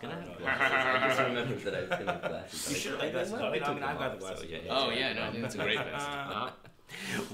gonna have glasses. I just remembered that I was gonna have glasses. You should have glasses. I mean, I've got the glasses. So, yeah, Oh yeah, no, I think that's a great vest.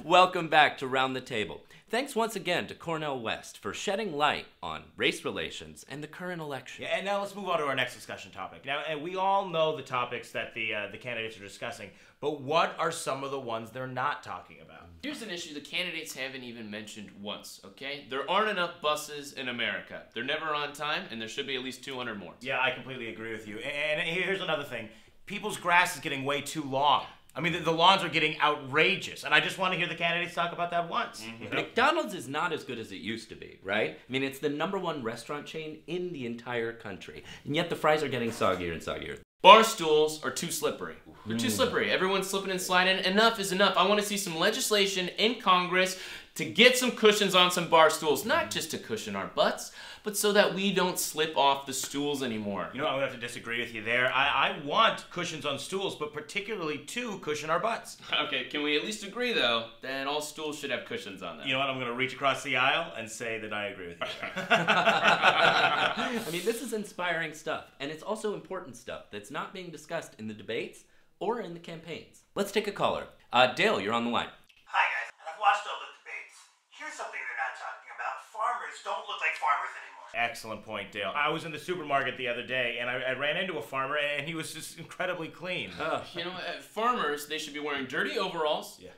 Welcome back to Round the Table. Thanks once again to Cornell West for shedding light on race relations and the current election. Yeah, and now let's move on to our next discussion topic. Now, and we all know the topics that the candidates are discussing, but what are some of the ones they're not talking about? Here's an issue the candidates haven't even mentioned once, okay? There aren't enough buses in America. They're never on time, and there should be at least 200 more. Yeah, I completely agree with you. And here's another thing. People's grass is getting way too long. I mean, the lawns are getting outrageous, and I just want to hear the candidates talk about that once. Mm-hmm. You know? McDonald's is not as good as it used to be, right? I mean, it's the #1 restaurant chain in the entire country, and yet the fries are getting soggier and soggier. Bar stools are too slippery. They're too slippery. Everyone's slipping and sliding. Enough is enough. I want to see some legislation in Congress to get some cushions on some bar stools, not just to cushion our butts, but so that we don't slip off the stools anymore. You know, I'm going to have to disagree with you there. I want cushions on stools, but particularly to cushion our butts. Okay, can we at least agree, though, that all stools should have cushions on them? You know what? I'm going to reach across the aisle and say that I agree with you. I mean, this is inspiring stuff, and it's also important stuff that's not being discussed in the debates or in the campaigns. Let's take a caller. Dale, you're on the line. Hi, guys. I've watched all the debates. Here's something they're not talking about. Farmers don't look like farmers anymore. Excellent point, Dale. I was in the supermarket the other day, and I ran into a farmer, and he was just incredibly clean. You know, farmers, they should be wearing dirty overalls. Yeah.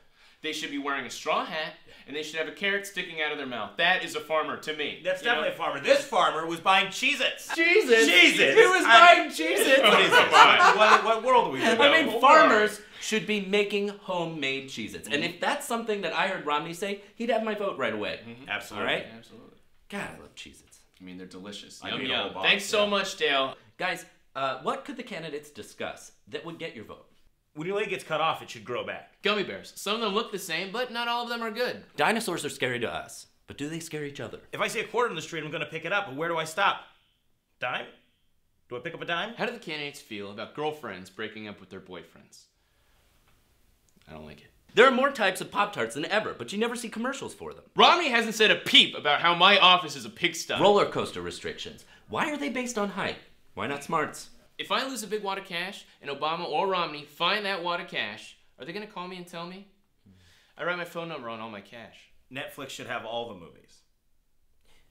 They should be wearing a straw hat, and they should have a carrot sticking out of their mouth. That is a farmer to me. That's definitely a farmer. This farmer was buying Cheez-Its. Cheez-Its? Cheez-Its! Who was buying Cheez-Its? What is it? What world are we in? I mean, farmers should be making homemade Cheez-Its. And if that's something that I heard Romney say, he'd have my vote right away. Absolutely. All right? Absolutely. God, I love Cheez-Its. I mean, they're delicious. Yum, Yum, yum. yum. Thanks so much, Dale. Guys, what could the candidates discuss that would get your vote? When your leg gets cut off, it should grow back. Gummy bears. Some of them look the same, but not all of them are good. Dinosaurs are scary to us, but do they scare each other? If I see a quarter in the street, I'm going to pick it up, but where do I stop? Dime? Do I pick up a dime? How do the candidates feel about girlfriends breaking up with their boyfriends? I don't like it. There are more types of Pop-Tarts than ever, but you never see commercials for them. Romney hasn't said a peep about how my office is a pigsty. Roller coaster restrictions. Why are they based on height? Why not smarts? If I lose a big wad of cash and Obama or Romney find that wad of cash, are they going to call me and tell me? I write my phone number on all my cash. Netflix should have all the movies.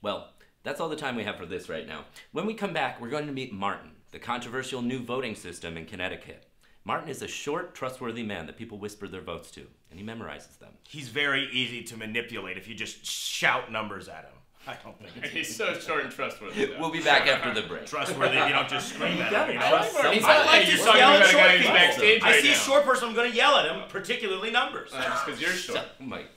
Well, that's all the time we have for this right now. When we come back, we're going to meet Martin, the controversial new voting system in Connecticut. Martin is a short, trustworthy man that people whisper their votes to, and he memorizes them. He's very easy to manipulate if you just shout numbers at him. I don't think it's He's so short and trustworthy. We'll be back after the break. trustworthy if you don't just scream at him. You know? He's I like to you're talking yell about at a short guy who's people. backstage I right see a now. short person, I'm going to yell at him, particularly numbers. Just because you're short. Oh my